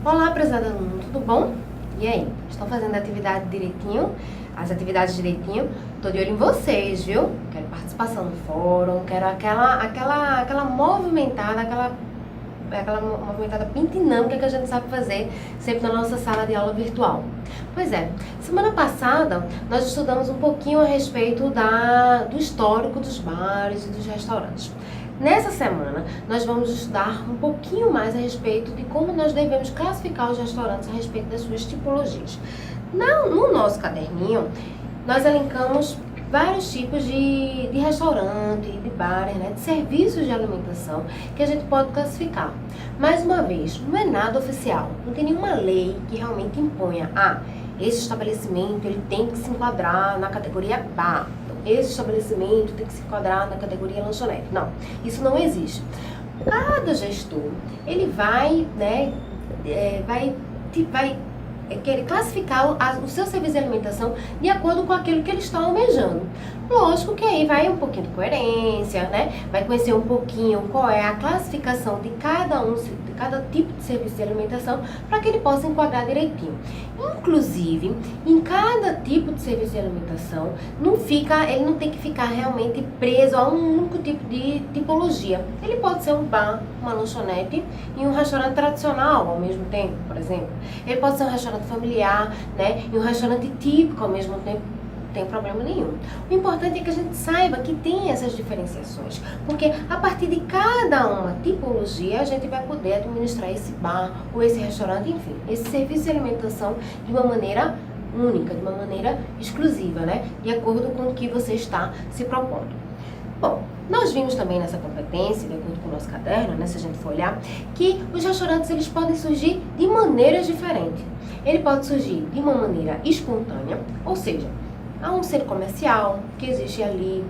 Olá, prezado aluno, tudo bom? E aí, estão fazendo a atividade direitinho? As atividades direitinho? Tô de olho em vocês, viu? Quero participação no fórum, quero aquela movimentada, aquela movimentada bem dinâmica que a gente sabe fazer sempre na nossa sala de aula virtual. Pois é, semana passada nós estudamos um pouquinho a respeito do histórico dos bares e dos restaurantes. Nessa semana, nós vamos estudar um pouquinho mais a respeito de como nós devemos classificar os restaurantes a respeito das suas tipologias. No nosso caderninho, nós elencamos vários tipos de restaurante, de bares, né, de serviços de alimentação que a gente pode classificar. Mais uma vez, não é nada oficial, não tem nenhuma lei que realmente imponha, esse estabelecimento ele tem que se enquadrar na categoria bar. Esse estabelecimento tem que se enquadrar na categoria lanchonete. Não, isso não existe. Cada gestor, ele vai querer classificar o seu serviço de alimentação de acordo com aquilo que ele está almejando. Lógico que aí vai um pouquinho de coerência, né? Vai conhecer um pouquinho qual é a classificação de cada tipo de serviço de alimentação para que ele possa enquadrar direitinho. Inclusive, em cada tipo de serviço de alimentação, ele não tem que ficar realmente preso a um único tipo de tipologia. Ele pode ser um bar, uma lanchonete e um restaurante tradicional ao mesmo tempo, por exemplo. Ele pode ser um restaurante familiar, né, e um restaurante típico ao mesmo tempo. Não tem problema nenhum. O importante é que a gente saiba que tem essas diferenciações, porque a partir de cada uma tipologia a gente vai poder administrar esse bar ou esse restaurante, enfim, esse serviço de alimentação de uma maneira única, de uma maneira exclusiva, né, de acordo com o que você está se propondo. Bom, nós vimos também nessa competência, de acordo com o nosso caderno, né, se a gente for olhar, que os restaurantes eles podem surgir de maneiras diferentes. Ele pode surgir de uma maneira espontânea, ou seja, há um centro comercial que existe ali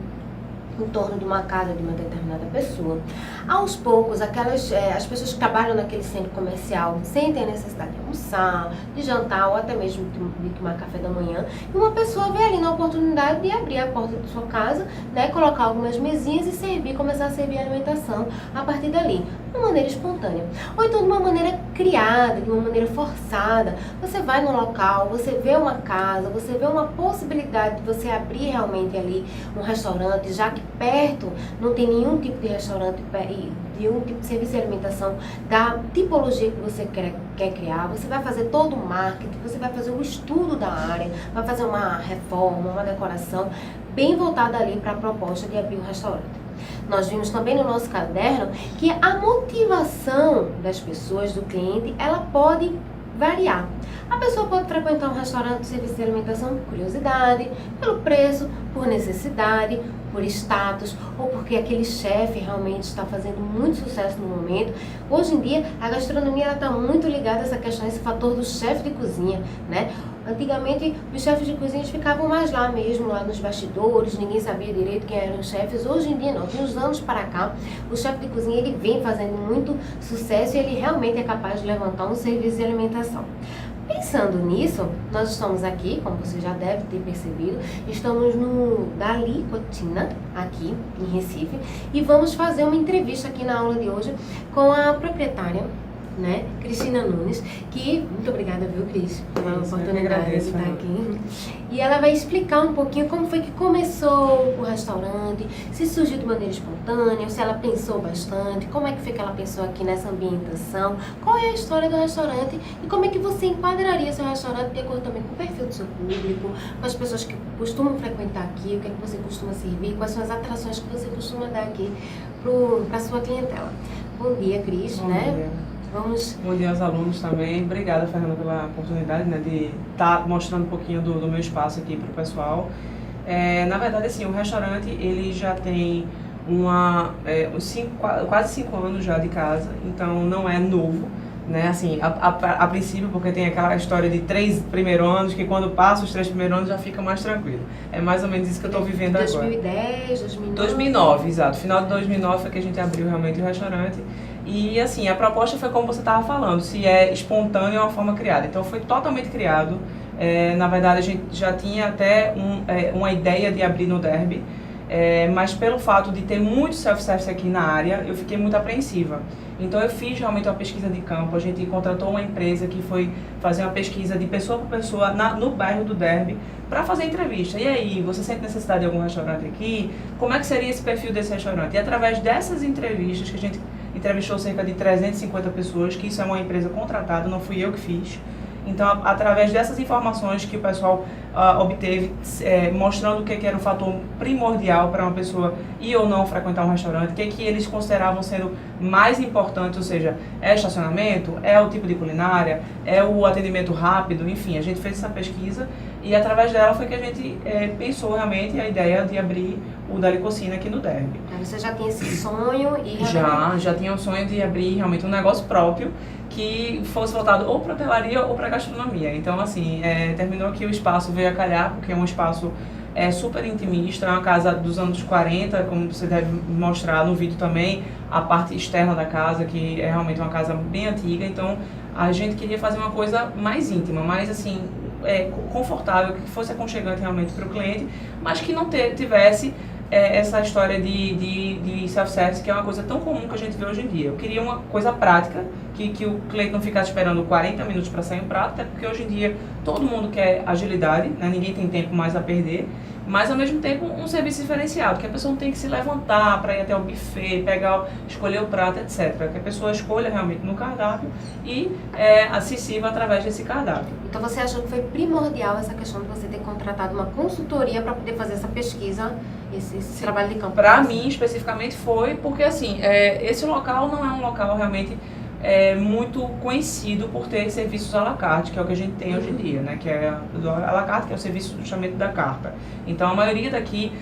em torno de uma casa de uma determinada pessoa. Aos poucos, as pessoas que trabalham naquele centro comercial sentem a necessidade de almoçar, de jantar ou até mesmo de tomar café da manhã. E uma pessoa vê ali na oportunidade de abrir a porta de sua casa, né, colocar algumas mesinhas e começar a servir a alimentação a partir dali, de uma maneira espontânea. Ou então de uma maneira criada, de uma maneira forçada. Você vai no local, você vê uma casa, você vê uma possibilidade de você abrir realmente ali um restaurante, já que perto não tem nenhum tipo de restaurante de um tipo de serviço de alimentação da tipologia que você quer criar. Você vai fazer todo o marketing, você vai fazer um estudo da área, vai fazer uma reforma, uma decoração bem voltada ali para a proposta de abrir um restaurante. Nós vimos também no nosso caderno que a motivação das pessoas, do cliente, ela pode variar. A pessoa pode frequentar um restaurante de serviço de alimentação por curiosidade, pelo preço, por necessidade, por status, ou porque aquele chefe realmente está fazendo muito sucesso no momento. Hoje em dia, a gastronomia está muito ligada a essa questão, esse fator do chefe de cozinha, né? Antigamente, os chefes de cozinha ficavam mais lá mesmo, lá nos bastidores, ninguém sabia direito quem eram os chefes. Hoje em dia não, de uns anos para cá, o chefe de cozinha ele vem fazendo muito sucesso e ele realmente é capaz de levantar um serviço de alimentação. Pensando nisso, nós estamos aqui, como você já deve ter percebido, estamos no Dali Cotina, aqui em Recife, e vamos fazer uma entrevista aqui na aula de hoje com a proprietária, né, Cristina Nunes, que, muito obrigada, viu, Cris, pela oportunidade de estar aqui. E ela vai explicar um pouquinho como foi que começou o restaurante, se surgiu de maneira espontânea, se ela pensou bastante, como é que foi que ela pensou aqui nessa ambientação, qual é a história do restaurante e como é que você enquadraria seu restaurante de acordo também com o perfil do seu público, com as pessoas que costumam frequentar aqui, o que é que você costuma servir, quais são as atrações que você costuma dar aqui para a sua clientela. Bom dia, Cris, né? Dia. Bom dia aos alunos também. Obrigada, Fernanda, pela oportunidade, né, de estar mostrando um pouquinho do meu espaço aqui para o pessoal. Na verdade, assim, o restaurante ele já tem quase 5 anos já de casa, então não é novo, né? Assim, a princípio, porque tem aquela história de 3 primeiros anos, que quando passa os 3 primeiros anos já fica mais tranquilo. É mais ou menos isso que eu estou vivendo agora. 2010, 2009? 2009, exato. Final de 2009 foi que a gente abriu realmente o restaurante. E assim, a proposta foi como você estava falando, se é espontâneo ou uma forma criada. Então foi totalmente criado. Na verdade, a gente já tinha até uma ideia de abrir no Derby. mas pelo fato de ter muito self-service aqui na área, eu fiquei muito apreensiva. Então eu fiz realmente uma pesquisa de campo, a gente contratou uma empresa que foi fazer uma pesquisa de pessoa por pessoa no bairro do Derby para fazer entrevista. E aí, você sente necessidade de algum restaurante aqui? Como é que seria esse perfil desse restaurante? E através dessas entrevistas, que a gente entrevistou cerca de 350 pessoas, que isso é uma empresa contratada, não fui eu que fiz. Então, através dessas informações que o pessoal obteve, mostrando o que era o fator primordial para uma pessoa ir ou não frequentar um restaurante, o que eles consideravam sendo mais importante, ou seja, é estacionamento, é o tipo de culinária, é o atendimento rápido, enfim, a gente fez essa pesquisa e através dela foi que a gente pensou realmente a ideia de abrir o Dalicocina aqui no Derby. Você já tinha esse sonho e... Já tinha o sonho de abrir realmente um negócio próprio que fosse voltado ou para hotelaria ou para gastronomia. Então, assim, terminou que o espaço veio a calhar, porque é um espaço super intimista, é uma casa dos anos 40, como você deve mostrar no vídeo também, a parte externa da casa, que é realmente uma casa bem antiga. Então, a gente queria fazer uma coisa mais íntima, mais, assim, confortável, que fosse aconchegante realmente para o cliente, mas que não tivesse essa história de self-service, que é uma coisa tão comum que a gente vê hoje em dia. Eu queria uma coisa prática, que o cliente não ficasse esperando 40 minutos para sair um prato, até porque hoje em dia todo mundo quer agilidade, né? Ninguém tem tempo mais a perder, mas ao mesmo tempo um serviço diferenciado, que a pessoa não tem que se levantar para ir até o buffet, escolher o prato, etc. Que a pessoa escolha realmente no cardápio e acessível através desse cardápio. Então você achou que foi primordial essa questão de você ter contratado uma consultoria para poder fazer essa pesquisa, esse trabalho de campo? Para mim, especificamente, foi porque, assim, esse local não é um local realmente muito conhecido por ter serviços à la carte, que é o que a gente tem hoje em dia, né? Que é à la carte, que é o serviço do chamamento da carta. Então, a maioria daqui,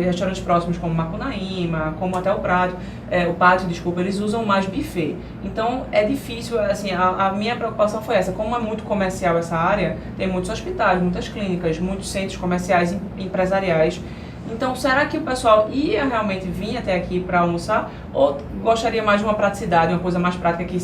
restaurantes próximos como Macunaíma, como até o Pátio, desculpa, eles usam mais buffet. Então, é difícil, assim, a minha preocupação foi essa. Como é muito comercial essa área, tem muitos hospitais, muitas clínicas, muitos centros comerciais empresariais. Então, será que o pessoal ia realmente vir até aqui para almoçar ou gostaria mais de uma praticidade, uma coisa mais prática que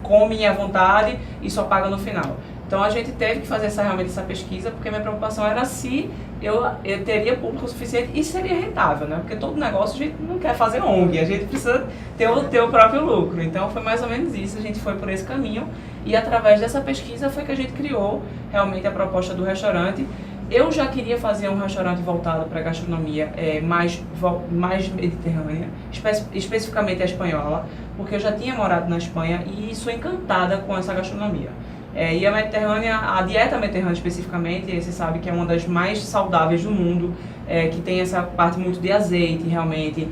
come à vontade e só paga no final? Então, a gente teve que fazer realmente essa pesquisa, porque minha preocupação era se eu teria público suficiente e seria rentável, né? Porque todo negócio a gente não quer fazer ONG, a gente precisa ter o próprio lucro. Então, foi mais ou menos isso, a gente foi por esse caminho e através dessa pesquisa foi que a gente criou realmente a proposta do restaurante. Eu já queria fazer um restaurante voltado para a gastronomia mais mediterrânea, especificamente a espanhola, porque eu já tinha morado na Espanha e sou encantada com essa gastronomia. E a Mediterrânea, a dieta mediterrânea especificamente, você sabe que é uma das mais saudáveis do mundo, que tem essa parte muito de azeite, realmente,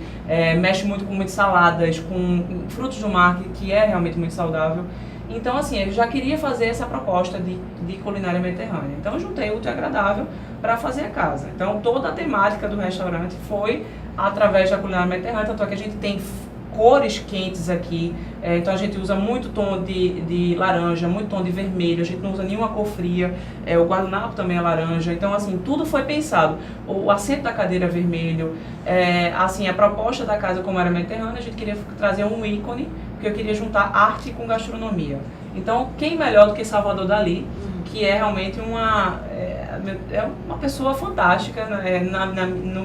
mexe muito com muitas saladas, com frutos do mar, que é realmente muito saudável. Então, assim, eu já queria fazer essa proposta de culinária mediterrânea. Então, eu juntei o útil e agradável para fazer a casa. Então, toda a temática do restaurante foi através da culinária mediterrânea, tanto é que a gente tem cores quentes aqui. Então, a gente usa muito tom de laranja, muito tom de vermelho, a gente não usa nenhuma cor fria. O guardanapo também é laranja. Então, assim, tudo foi pensado. O assento da cadeira é vermelho. Assim, a proposta da casa, como era mediterrânea, a gente queria trazer um ícone, porque eu queria juntar arte com gastronomia. Então, quem melhor do que Salvador Dalí, que é realmente uma pessoa fantástica, né,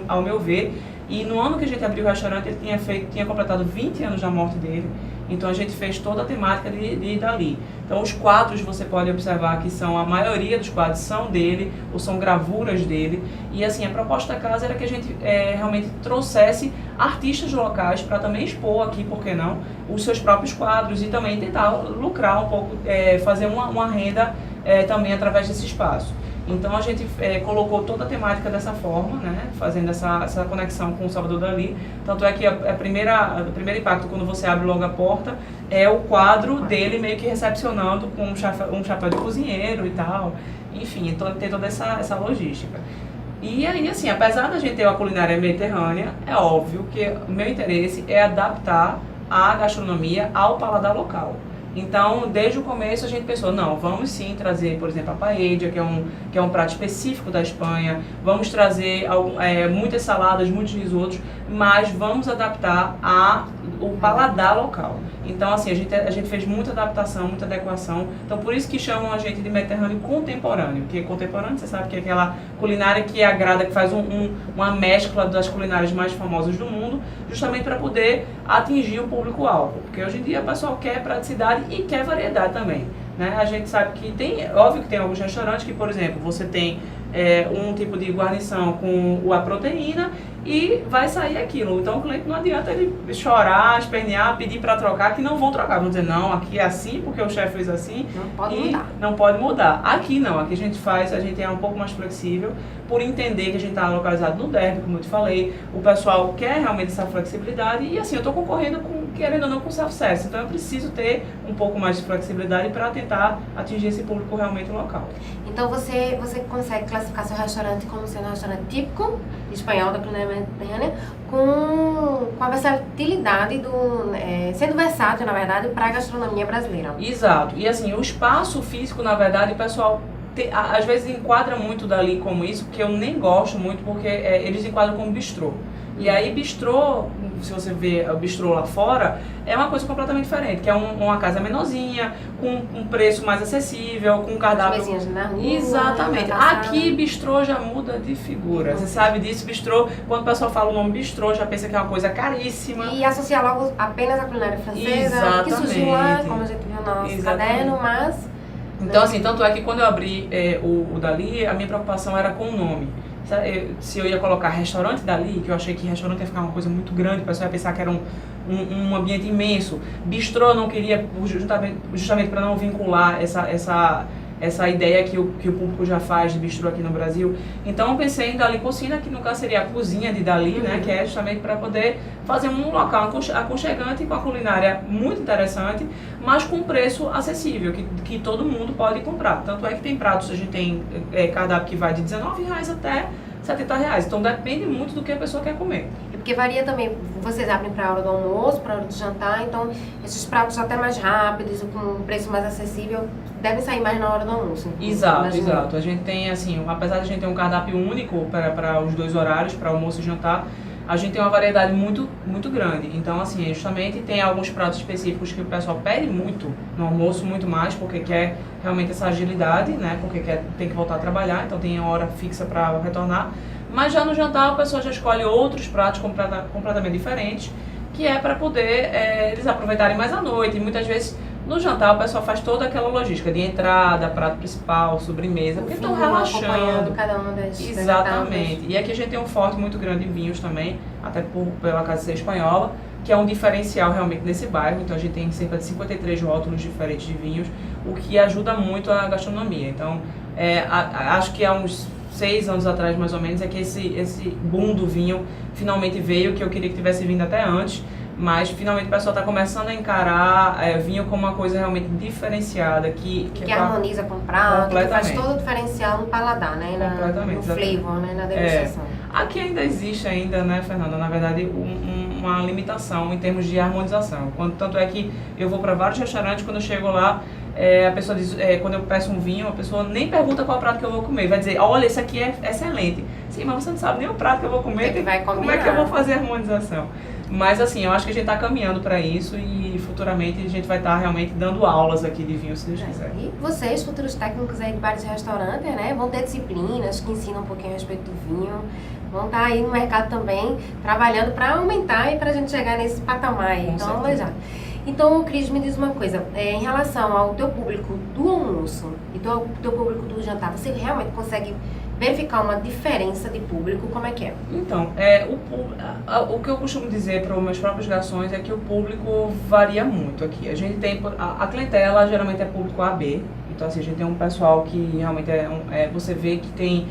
ao meu ver. E no ano que a gente abriu o restaurante, ele tinha completado 20 anos da morte dele. Então, a gente fez toda a temática de Dalí. Então, os quadros, você pode observar que a maioria dos quadros são dele, ou são gravuras dele. E, assim, a proposta da casa era que a gente realmente trouxesse artistas locais para também expor aqui, por que não, os seus próprios quadros e também tentar lucrar um pouco, fazer uma renda também através desse espaço. Então, a gente colocou toda a temática dessa forma, né, fazendo essa conexão com o Salvador Dalí. Tanto é que o primeiro impacto, quando você abre logo a porta, é o quadro dele meio que recepcionando com um chapéu de cozinheiro e tal. Enfim, então tem toda essa logística. E aí, assim, apesar da gente ter uma culinária mediterrânea, é óbvio que o meu interesse é adaptar a gastronomia ao paladar local. Então, desde o começo a gente pensou, não, vamos sim trazer, por exemplo, a paella, que é um prato específico da Espanha, vamos trazer muitas saladas, muitos risotos, mas vamos adaptar o paladar local. Então, assim, a gente fez muita adaptação, muita adequação. Então, por isso que chamam a gente de Mediterrâneo contemporâneo. Que contemporâneo, você sabe que é aquela culinária que agrada, que faz uma mescla das culinárias mais famosas do mundo, justamente para poder atingir o público-alvo. Porque hoje em dia o pessoal quer praticidade e quer variedade também. Né? A gente sabe que óbvio que tem alguns restaurantes que, por exemplo, você tem um tipo de guarnição com a proteína e vai sair aquilo. Então o cliente não adianta ele chorar, espernear, pedir para trocar, que não vão trocar. Vão dizer, não, aqui é assim porque o chefe fez assim. Não pode mudar. Não pode mudar. Aqui não, aqui a gente é um pouco mais flexível, por entender que a gente está localizado no derby, como eu te falei. O pessoal quer realmente essa flexibilidade e assim, eu estou concorrendo querendo ou não, com self-service. Então eu preciso ter um pouco mais de flexibilidade para tentar atingir esse público realmente local. Então você consegue classificar seu restaurante como sendo um restaurante típico espanhol da culinária mediterrânea, com a versatilidade sendo versátil, na verdade, para a gastronomia brasileira. Exato. E assim, o espaço físico, na verdade, o pessoal às vezes enquadra muito dali como isso, que eu nem gosto muito, porque eles enquadram como bistrô. E aí bistrô, se você vê o bistrô lá fora, é uma coisa completamente diferente, que é uma casa menorzinha, com um preço mais acessível, com um cardápio... As mesinhas na rua. Exatamente. Aqui bistrô já muda de figura. Você sabe disso, bistrô, quando o pessoal fala o nome bistrô, já pensa que é uma coisa caríssima. E associar logo apenas a culinária francesa, exatamente, que surgiu lá, como a gente viu no nosso caderno, mas... Então assim, tanto é que quando eu abri o Dali, a minha preocupação era com o nome. Se eu ia colocar restaurante Dali, que eu achei que restaurante ia ficar uma coisa muito grande, o pessoal ia pensar que era um ambiente imenso. Bistrô eu não queria, justamente para não vincular essa ideia que o público já faz de bistrô aqui no Brasil. Então eu pensei em Dali Cocina, que no caso seria a cozinha de Dali, né, que é justamente para poder fazer um local aconchegante, com a culinária muito interessante, mas com preço acessível, que todo mundo pode comprar. Tanto é que tem pratos, a gente tem cardápio que vai de R$19 até R$70. Então depende muito do que a pessoa quer comer. Porque varia também, vocês abrem para a hora do almoço, para a hora do jantar, então esses pratos até mais rápidos, com um preço mais acessível, devem sair mais na hora do almoço. Exato. A gente tem, assim, apesar de a gente ter um cardápio único para os dois horários, para almoço e jantar, a gente tem uma variedade muito, muito grande. Então, assim, justamente tem alguns pratos específicos que o pessoal pede muito no almoço, muito mais, porque quer realmente essa agilidade, né? Porque tem que voltar a trabalhar, então tem a hora fixa para retornar. Mas já no jantar, o pessoal já escolhe outros pratos completamente diferentes, que é para poder eles aproveitarem mais à noite. E muitas vezes, no jantar, o pessoal faz toda aquela logística de entrada, prato principal, sobremesa, porque estão relaxando. Cada uma das exatamente. E aqui a gente tem um forte muito grande em vinhos também, até pela casa ser espanhola, que é um diferencial realmente nesse bairro. Então a gente tem cerca de 53 rótulos diferentes de vinhos, o que ajuda muito a gastronomia. Então, acho que há uns 6 anos atrás, mais ou menos, é que esse boom do vinho finalmente veio, que eu queria que tivesse vindo até antes. Mas finalmente o pessoal está começando a encarar vinho como uma coisa realmente diferenciada. Que harmoniza com o prato, que faz todo o diferencial no paladar, né? Completamente. No flavor, né? Na degustação. Aqui ainda existe, né, Fernanda, na verdade, uma limitação em termos de harmonização. Tanto é que eu vou para vários restaurantes, quando eu chego lá, a pessoa diz, quando eu peço um vinho, a pessoa nem pergunta qual prato que eu vou comer. Vai dizer, olha, esse aqui é excelente. Sim, mas você não sabe nem o prato que eu vou comer. Como é que eu vou fazer a harmonização? Mas assim, eu acho que a gente está caminhando para isso e futuramente a gente vai estar realmente dando aulas aqui de vinho, se Deus quiser. E vocês, futuros técnicos aí de bares e restaurantes, né, vão ter disciplinas que ensinam um pouquinho a respeito do vinho, vão estar aí no mercado também, trabalhando para aumentar e para a gente chegar nesse patamar aí. Então, vamos já. Então, Cris, me diz uma coisa, em relação ao teu público do almoço e teu público do jantar, você realmente consegue verificar uma diferença de público? Como é que é? Então, o que eu costumo dizer para os meus próprios garçons é que o público varia muito aqui. A gente tem, a clientela geralmente é público AB, então assim, a gente tem um pessoal que realmente você vê que tem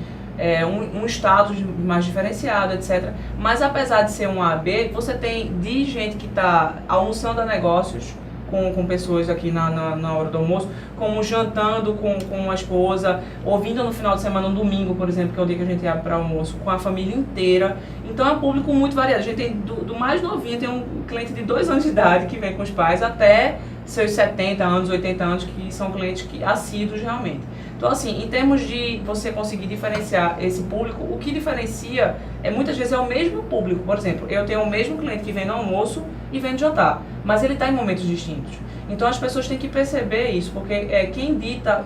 um status mais diferenciado, etc. Mas apesar de ser um AB, você tem de gente que está almoçando a negócios com pessoas aqui na hora do almoço, como jantando com a esposa, ou vindo no final de semana, no domingo, por exemplo, que é o dia que a gente abre para almoço, com a família inteira. Então é um público muito variado. A gente tem do mais novinho, tem um cliente de 2 anos de idade que vem com os pais, até seus 70 anos, 80 anos, que são clientes que assíduos realmente. Então, assim, em termos de você conseguir diferenciar esse público, o que diferencia muitas vezes é o mesmo público. Por exemplo, eu tenho o mesmo cliente que vem no almoço e vem no jantar, mas ele está em momentos distintos. Então, as pessoas têm que perceber isso, porque quem dita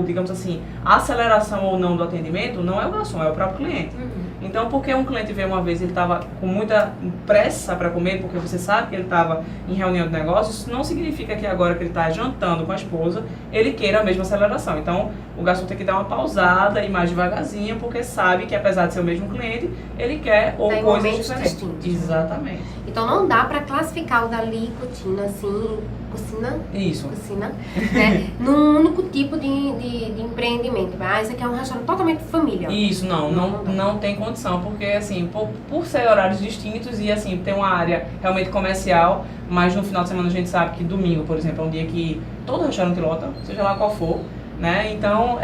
digamos assim, a aceleração ou não do atendimento não é o garçom, é o próprio cliente. Então, porque um cliente veio uma vez e ele estava com muita pressa para comer, porque você sabe que ele estava em reunião de negócios, isso não significa que agora que ele está jantando com a esposa, ele queira a mesma aceleração. Então, o garçom tem que dar uma pausada e mais devagarzinho, porque sabe que apesar de ser o mesmo cliente, ele quer ou coisas diferentes. Distintos. Exatamente. Então, não dá para classificar o Dali Cucina assim, Isso. Cucina, né, num único tipo de empreendimento. Isso aqui é um restaurante totalmente família. Isso, não tem condição, porque assim, por ser horários distintos e assim, tem uma área realmente comercial, mas no final de semana a gente sabe que domingo, por exemplo, é um dia que todo restaurante lota, seja lá qual for, né? Então,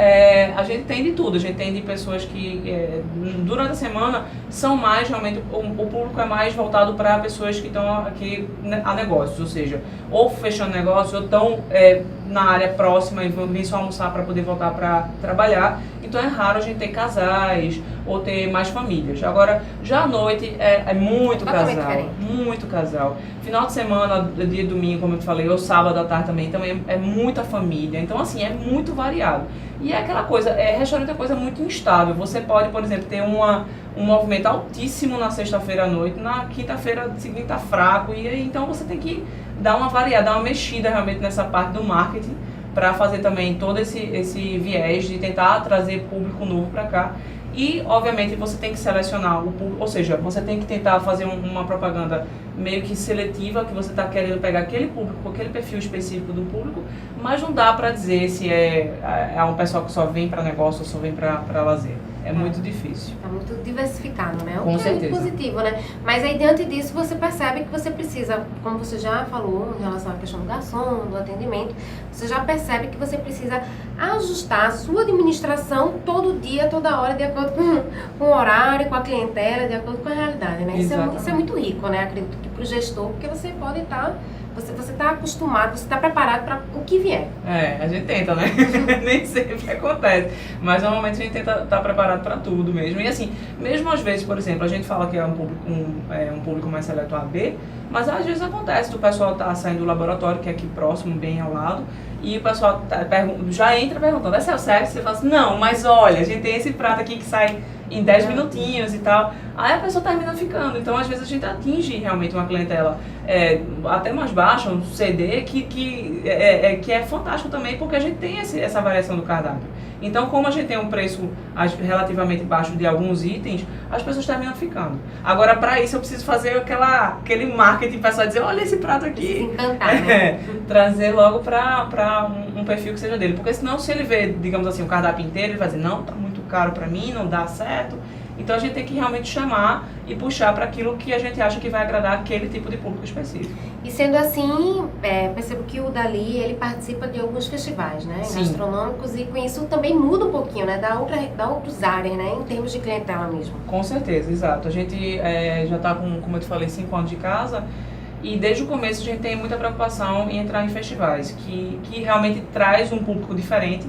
a gente tem de tudo, a gente tem de pessoas que durante a semana são mais realmente, o público é mais voltado para pessoas que estão aqui a negócios, ou seja, ou fechando negócio, ou estão na área próxima e vêm só almoçar para poder voltar para trabalhar. Então é raro a gente ter casais ou ter mais famílias. Agora, já à noite é muito casal, muito casal. Final de semana, dia de domingo, como eu te falei, ou sábado à tarde também é muita família. Então, assim, é muito variado. E é aquela coisa, restaurante é coisa muito instável. Você pode, por exemplo, ter um movimento altíssimo na sexta-feira à noite, na quinta-feira seguinte tá fraco, e aí, então você tem que dar uma variada, dar uma mexida realmente nessa parte do marketing, para fazer também todo esse viés de tentar trazer público novo para cá. E, obviamente, você tem que selecionar o público, ou seja, você tem que tentar fazer uma propaganda meio que seletiva, que você está querendo pegar aquele público, aquele perfil específico do público, mas não dá para dizer se é um pessoal que só vem para negócio ou só vem para lazer. É muito difícil. Está muito diversificado, né? Com certeza. É muito positivo, né? Mas aí, diante disso, você percebe que você precisa, como você já falou em relação à questão do garçom, do atendimento, você já percebe que você precisa ajustar a sua administração todo dia, toda hora, de acordo com o horário, com a clientela, de acordo com a realidade, né? Isso é muito rico, né? Acredito que para o gestor, porque você pode estar... Você está acostumado, você está preparado para o que vier. A gente tenta, né? Nem sempre acontece. Mas normalmente a gente tenta estar preparado para tudo mesmo. E assim, mesmo às vezes, por exemplo, a gente fala que é um público mais seleto A, B, mas às vezes acontece do pessoal estar saindo do laboratório, que é aqui próximo, bem ao lado, e o pessoal já entra perguntando, esse é o service? Você fala assim, não, mas olha, a gente tem esse prato aqui que sai em 10 minutinhos e tal. Aí a pessoa termina ficando. Então, às vezes, a gente atinge realmente uma clientela até mais baixa, um CD, que é fantástico também, porque a gente tem essa variação do cardápio. Então, como a gente tem um preço relativamente baixo de alguns itens, as pessoas terminam ficando. Agora, para isso, eu preciso fazer aquele marketing para só dizer, olha esse prato aqui. Encantar, né? Trazer logo para um perfil que seja dele. Porque senão, se ele vê, digamos assim, o cardápio inteiro, ele vai dizer, não, tá muito caro para mim, não dá certo. Então a gente tem que realmente chamar e puxar para aquilo que a gente acha que vai agradar aquele tipo de público específico. E sendo assim, percebo que o Dali, ele participa de alguns festivais, né, gastronômicos, e com isso também muda um pouquinho, né, da outras áreas, né, em termos de clientela mesmo. Com certeza, exato. A gente já está com, como eu te falei, 5 anos de casa, e desde o começo a gente tem muita preocupação em entrar em festivais, que realmente traz um público diferente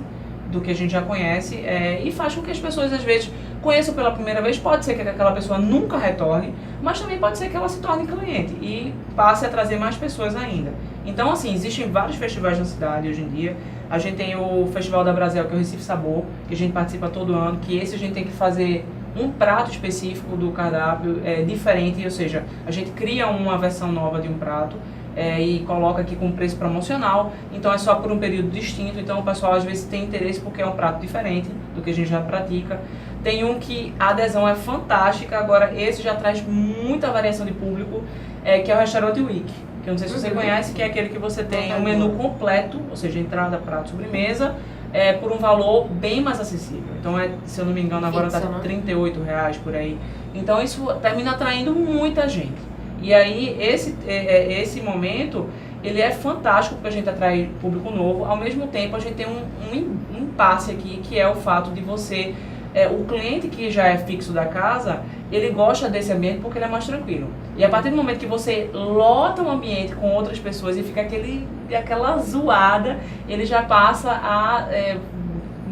do que a gente já conhece, e faz com que as pessoas às vezes conheçam pela primeira vez. Pode ser que aquela pessoa nunca retorne, mas também pode ser que ela se torne cliente e passe a trazer mais pessoas ainda. Então, assim, existem vários festivais na cidade hoje em dia. A gente tem o Festival da Brasel, que é o Recife Sabor, que a gente participa todo ano, que esse a gente tem que fazer um prato específico do cardápio diferente, ou seja, a gente cria uma versão nova de um prato, e coloca aqui com preço promocional, então é só por um período distinto. Então o pessoal às vezes tem interesse porque é um prato diferente do que a gente já pratica. Tem um que a adesão é fantástica, agora esse já traz muita variação de público, que é o Restaurante Week, que eu não sei se você conhece, que é aquele que você tem um menu completo, ou seja, entrada, prato, sobremesa, por um valor bem mais acessível. Então, se eu não me engano, agora está R$38 por aí. Então isso termina atraindo muita gente. E aí, esse momento, ele é fantástico porque a gente atrai público novo. Ao mesmo tempo, a gente tem um impasse aqui, que é o fato de você... o cliente que já é fixo da casa, ele gosta desse ambiente porque ele é mais tranquilo. E a partir do momento que você lota o ambiente com outras pessoas e fica aquela zoada, ele já passa a,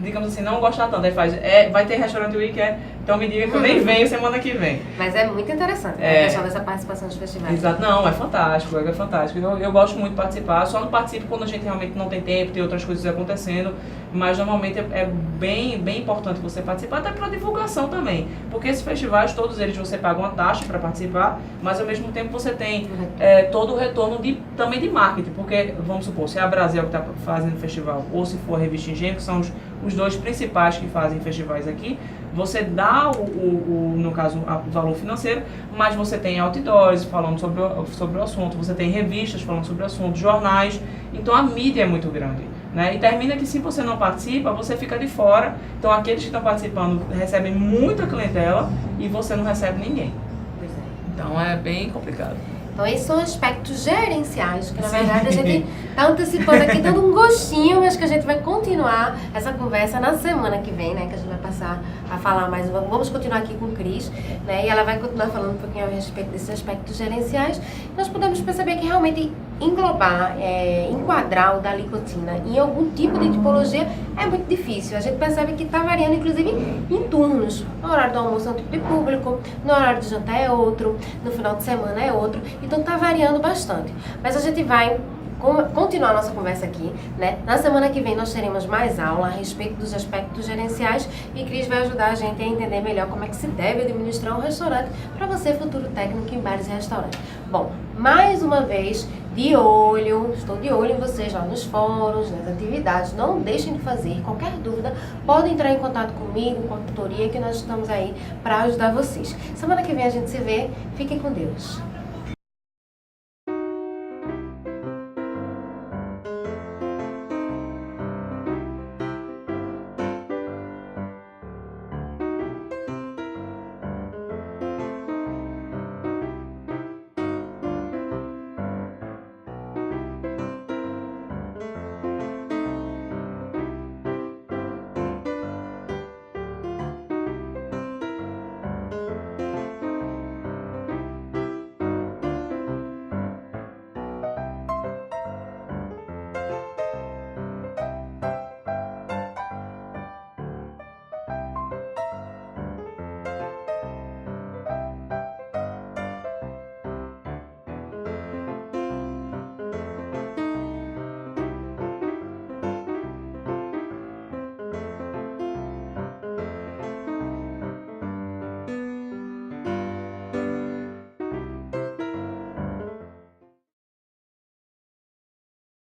digamos assim, não gostar tanto. Aí faz, vai ter restaurante week, então me diga que eu nem venho semana que vem. Mas é muito interessante, né? A questão dessa participação dos festivais. Exato, não, é fantástico, é fantástico. Eu gosto muito de participar, só não participo quando a gente realmente não tem tempo, tem outras coisas acontecendo, mas normalmente é bem importante você participar, até para divulgação também. Porque esses festivais, todos eles, você paga uma taxa para participar, mas ao mesmo tempo você tem todo o retorno também de marketing, porque, vamos supor, se é a Brasil que está fazendo o festival, ou se for a Revista Engenho, que são os dois principais que fazem festivais aqui, você dá, no caso, o valor financeiro, mas você tem outdoors falando sobre o assunto, você tem revistas falando sobre o assunto, jornais, então a mídia é muito grande, né? E termina que se você não participa, você fica de fora, então aqueles que estão participando recebem muita clientela e você não recebe ninguém. Pois é. Então é bem complicado. Então, esses são aspectos gerenciais, que na verdade a gente está antecipando aqui, dando um gostinho, mas que a gente vai continuar essa conversa na semana que vem, né? Que a gente vai passar a falar mais. Vamos continuar aqui com o Cris, né? E ela vai continuar falando um pouquinho a respeito desses aspectos gerenciais. Nós podemos perceber que realmente englobar, enquadrar o da Licotina em algum tipo de tipologia é muito difícil. A gente percebe que está variando, inclusive, em turnos. No horário do almoço é um tipo de público, no horário de jantar é outro, no final de semana é outro. Então está variando bastante. Mas a gente vai continuar a nossa conversa aqui, né? Na semana que vem nós teremos mais aula a respeito dos aspectos gerenciais e Cris vai ajudar a gente a entender melhor como é que se deve administrar um restaurante para você, futuro técnico em bares e restaurantes. Bom, mais uma vez, estou de olho em vocês lá nos fóruns, nas atividades, não deixem de fazer. Qualquer dúvida, podem entrar em contato comigo, com a tutoria, que nós estamos aí para ajudar vocês. Semana que vem a gente se vê, fiquem com Deus.